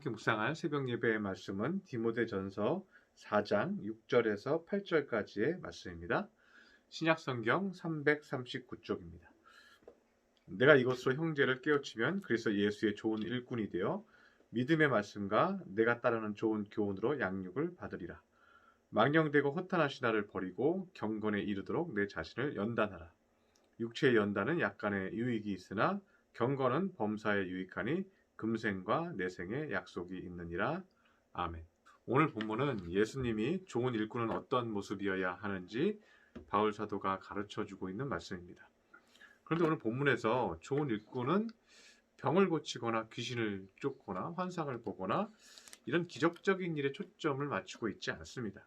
함께 묵상할 새벽 예배의 말씀은 디모데전서 4장 6절에서 8절까지의 말씀입니다. 신약성경 339쪽입니다. 내가 이것으로 형제를 깨우치면 그리스도 예수의 좋은 일꾼이 되어 믿음의 말씀과 내가 따르는 좋은 교훈으로 양육을 받으리라. 망령되고 허탄한 신화를 버리고 경건에 이르도록 내 자신을 연단하라. 육체의 연단은 약간의 유익이 있으나 경건은 범사에 유익하니 금생과 내생의 약속이 있느니라. 아멘. 오늘 본문은 예수님이 좋은 일꾼은 어떤 모습이어야 하는지 바울 사도가 가르쳐주고 있는 말씀입니다. 그런데 오늘 본문에서 좋은 일꾼은 병을 고치거나 귀신을 쫓거나 환상을 보거나 이런 기적적인 일에 초점을 맞추고 있지 않습니다.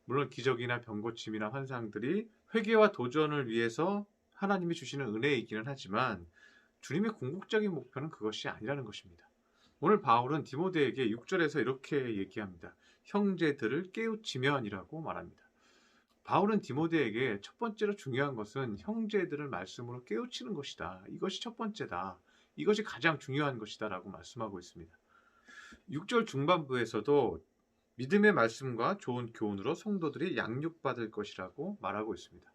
물론 기적이나 병 고침이나 환상들이 회개와 도전을 위해서 하나님이 주시는 은혜이기는 하지만 주님의 궁극적인 목표는 그것이 아니라는 것입니다. 오늘 바울은 디모데에게 6절에서 이렇게 얘기합니다. 형제들을 깨우치면이라고 말합니다. 바울은 디모데에게 첫 번째로 중요한 것은 형제들을 말씀으로 깨우치는 것이다. 이것이 첫 번째다. 이것이 가장 중요한 것이다 라고 말씀하고 있습니다. 6절 중반부에서도 믿음의 말씀과 좋은 교훈으로 성도들이 양육받을 것이라고 말하고 있습니다.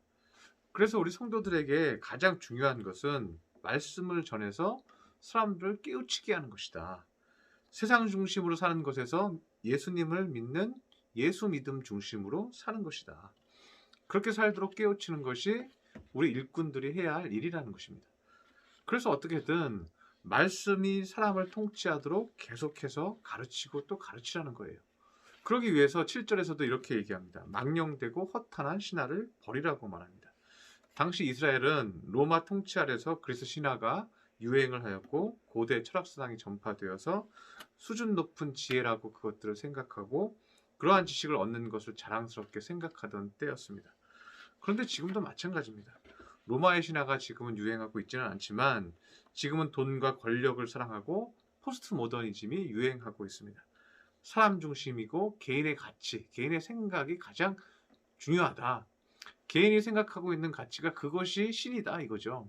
그래서 우리 성도들에게 가장 중요한 것은 말씀을 전해서 사람들을 깨우치게 하는 것이다. 세상 중심으로 사는 것에서 예수님을 믿는 예수 믿음 중심으로 사는 것이다. 그렇게 살도록 깨우치는 것이 우리 일꾼들이 해야 할 일이라는 것입니다. 그래서 어떻게든 말씀이 사람을 통치하도록 계속해서 가르치고 또 가르치라는 거예요. 그러기 위해서 7절에서도 이렇게 얘기합니다. 망령되고 허탄한 신화를 버리라고 말합니다. 당시 이스라엘은 로마 통치 아래서 그리스 신화가 유행을 하였고 고대 철학사상이 전파되어서 수준 높은 지혜라고 그것들을 생각하고 그러한 지식을 얻는 것을 자랑스럽게 생각하던 때였습니다. 그런데 지금도 마찬가지입니다. 로마의 신화가 지금은 유행하고 있지는 않지만 지금은 돈과 권력을 사랑하고 포스트 모더니즘이 유행하고 있습니다. 사람 중심이고 개인의 가치, 개인의 생각이 가장 중요하다. 개인이 생각하고 있는 가치가 그것이 신이다 이거죠.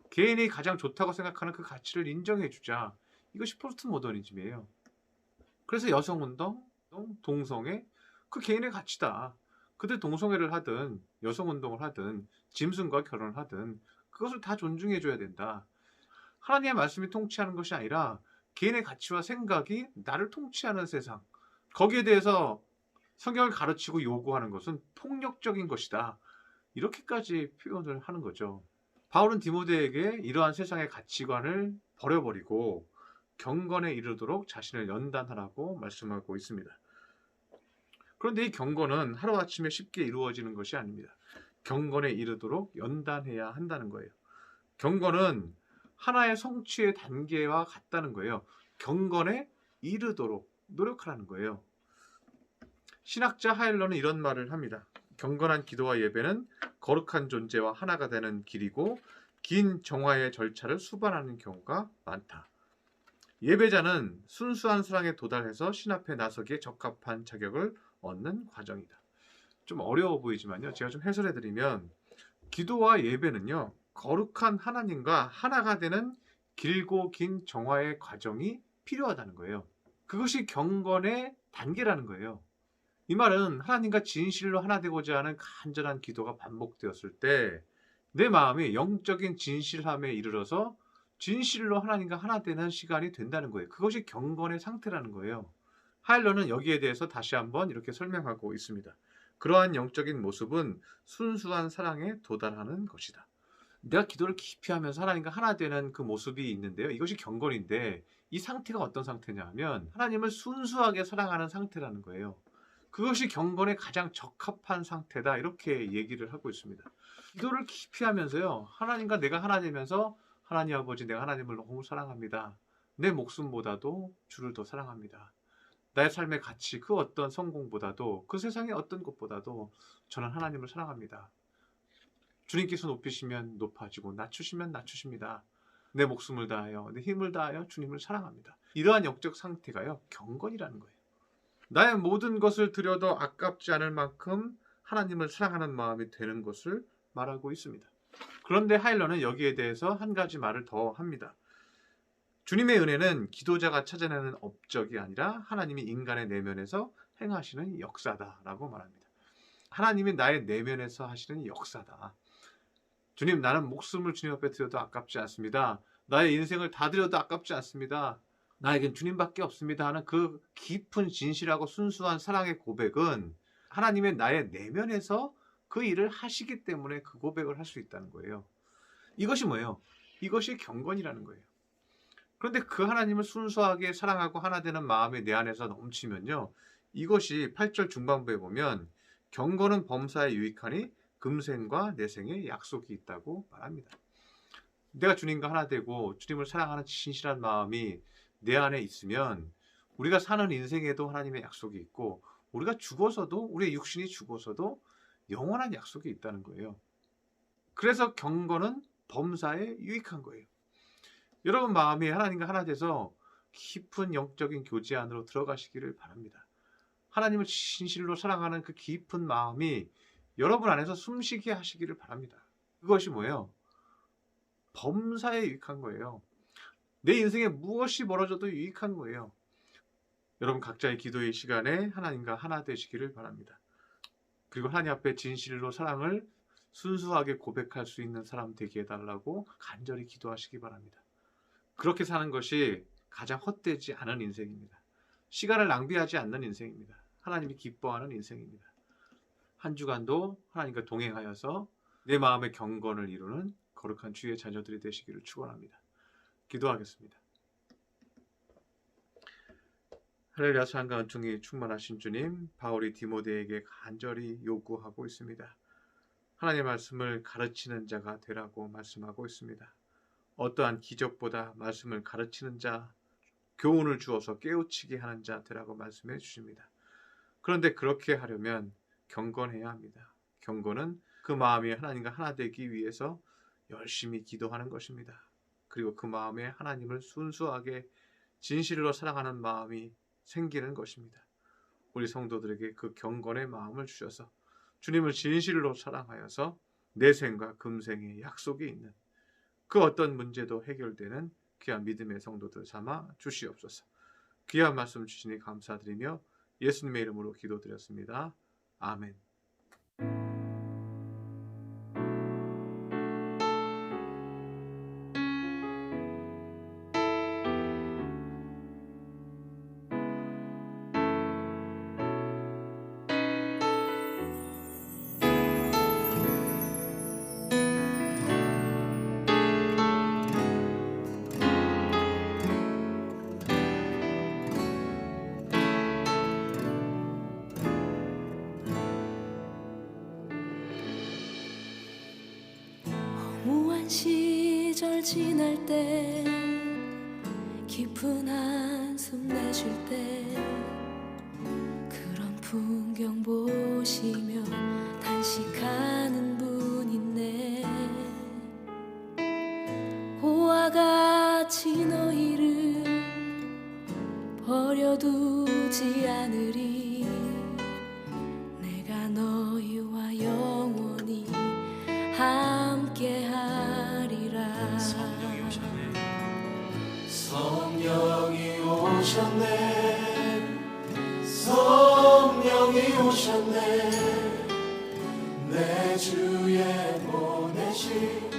개인이 가장 좋다고 생각하는 그 가치를 인정해주자. 이것이 포스트 모더니즘이에요. 그래서 여성운동, 동성애, 그 개인의 가치다. 그들 동성애를 하든 여성운동을 하든 짐승과 결혼을 하든 그것을 다 존중해줘야 된다. 하나님의 말씀이 통치하는 것이 아니라 개인의 가치와 생각이 나를 통치하는 세상. 거기에 대해서 성경을 가르치고 요구하는 것은 폭력적인 것이다. 이렇게까지 표현을 하는 거죠. 바울은 디모데에게 이러한 세상의 가치관을 버려버리고 경건에 이르도록 자신을 연단하라고 말씀하고 있습니다. 그런데 이 경건은 하루아침에 쉽게 이루어지는 것이 아닙니다. 경건에 이르도록 연단해야 한다는 거예요. 경건은 하나의 성취의 단계와 같다는 거예요. 경건에 이르도록 노력하라는 거예요. 신학자 하일러는 이런 말을 합니다. 경건한 기도와 예배는 거룩한 존재와 하나가 되는 길이고 긴 정화의 절차를 수반하는 경우가 많다. 예배자는 순수한 사랑에 도달해서 신 앞에 나서기에 적합한 자격을 얻는 과정이다. 좀 어려워 보이지만요. 제가 좀 해설해 드리면 기도와 예배는요. 거룩한 하나님과 하나가 되는 길고 긴 정화의 과정이 필요하다는 거예요. 그것이 경건의 단계라는 거예요. 이 말은 하나님과 진실로 하나 되고자 하는 간절한 기도가 반복되었을 때 내 마음이 영적인 진실함에 이르러서 진실로 하나님과 하나 되는 시간이 된다는 거예요. 그것이 경건의 상태라는 거예요. 하일러는 여기에 대해서 다시 한번 이렇게 설명하고 있습니다. 그러한 영적인 모습은 순수한 사랑에 도달하는 것이다. 내가 기도를 깊이 하면서 하나님과 하나 되는 그 모습이 있는데요. 이것이 경건인데 이 상태가 어떤 상태냐 하면 하나님을 순수하게 사랑하는 상태라는 거예요. 그것이 경건에 가장 적합한 상태다 이렇게 얘기를 하고 있습니다. 기도를 깊이 하면서요. 하나님과 내가 하나 되면서 하나님 아버지 내가 하나님을 너무 사랑합니다. 내 목숨보다도 주를 더 사랑합니다. 나의 삶의 가치 그 어떤 성공보다도 그 세상의 어떤 것보다도 저는 하나님을 사랑합니다. 주님께서 높이시면 높아지고 낮추시면 낮추십니다. 내 목숨을 다하여 내 힘을 다하여 주님을 사랑합니다. 이러한 영적 상태가요. 경건이라는 거예요. 나의 모든 것을 드려도 아깝지 않을 만큼 하나님을 사랑하는 마음이 되는 것을 말하고 있습니다. 그런데 하일러는 여기에 대해서 한 가지 말을 더 합니다. 주님의 은혜는 기도자가 찾아내는 업적이 아니라 하나님이 인간의 내면에서 행하시는 역사다라고 말합니다. 하나님이 나의 내면에서 하시는 역사다. 주님, 나는 목숨을 주님 앞에 드려도 아깝지 않습니다. 나의 인생을 다 드려도 아깝지 않습니다. 나에겐 주님밖에 없습니다 하는 그 깊은 진실하고 순수한 사랑의 고백은 하나님의 나의 내면에서 그 일을 하시기 때문에 그 고백을 할 수 있다는 거예요. 이것이 뭐예요? 이것이 경건이라는 거예요. 그런데 그 하나님을 순수하게 사랑하고 하나 되는 마음이 내 안에서 넘치면요, 이것이 8절 중반부에 보면 경건은 범사에 유익하니 금생과 내생에 약속이 있다고 말합니다. 내가 주님과 하나 되고 주님을 사랑하는 진실한 마음이 내 안에 있으면 우리가 사는 인생에도 하나님의 약속이 있고, 우리가 죽어서도, 우리의 육신이 죽어서도 영원한 약속이 있다는 거예요. 그래서 경건은 범사에 유익한 거예요. 여러분 마음이 하나님과 하나 돼서 깊은 영적인 교제 안으로 들어가시기를 바랍니다. 하나님을 진실로 사랑하는 그 깊은 마음이 여러분 안에서 숨쉬게 하시기를 바랍니다. 그것이 뭐예요? 범사에 유익한 거예요. 내 인생에 무엇이 벌어져도 유익한 거예요. 여러분 각자의 기도의 시간에 하나님과 하나 되시기를 바랍니다. 그리고 하나님 앞에 진실로 사랑을 순수하게 고백할 수 있는 사람 되게 해달라고 간절히 기도하시기 바랍니다. 그렇게 사는 것이 가장 헛되지 않은 인생입니다. 시간을 낭비하지 않는 인생입니다. 하나님이 기뻐하는 인생입니다. 한 주간도 하나님과 동행하여서 내 마음의 경건을 이루는 거룩한 주의 자녀들이 되시기를 축원합니다. 기도하겠습니다. 할렐루야. 사랑과 은총이 충만하신 주님, 바울이 디모데에게 간절히 요구하고 있습니다. 하나님의 말씀을 가르치는 자가 되라고 말씀하고 있습니다. 어떠한 기적보다 말씀을 가르치는 자, 교훈을 주어서 깨우치게 하는 자 되라고 말씀해 주십니다. 그런데 그렇게 하려면 경건해야 합니다. 경건은 그 마음이 하나님과 하나 되기 위해서 열심히 기도하는 것입니다. 그리고 그 마음에 하나님을 순수하게 진실로 사랑하는 마음이 생기는 것입니다. 우리 성도들에게 그 경건의 마음을 주셔서 주님을 진실로 사랑하여서 내생과 금생의 약속이 있는 그 어떤 문제도 해결되는 귀한 믿음의 성도들 삼아 주시옵소서. 귀한 말씀 주시니 감사드리며 예수님의 이름으로 기도드렸습니다. 아멘. 무한 시절 지날 때 깊은 한숨 내쉴 때 그런 풍경 보시며 단식하는 분 있네. 고와 같이 너희를 버려두지 않으리. 내가 너희와 영원히 함께 하리라. 성령이 오셨네. 성령이 오셨네. 내 주에 보내신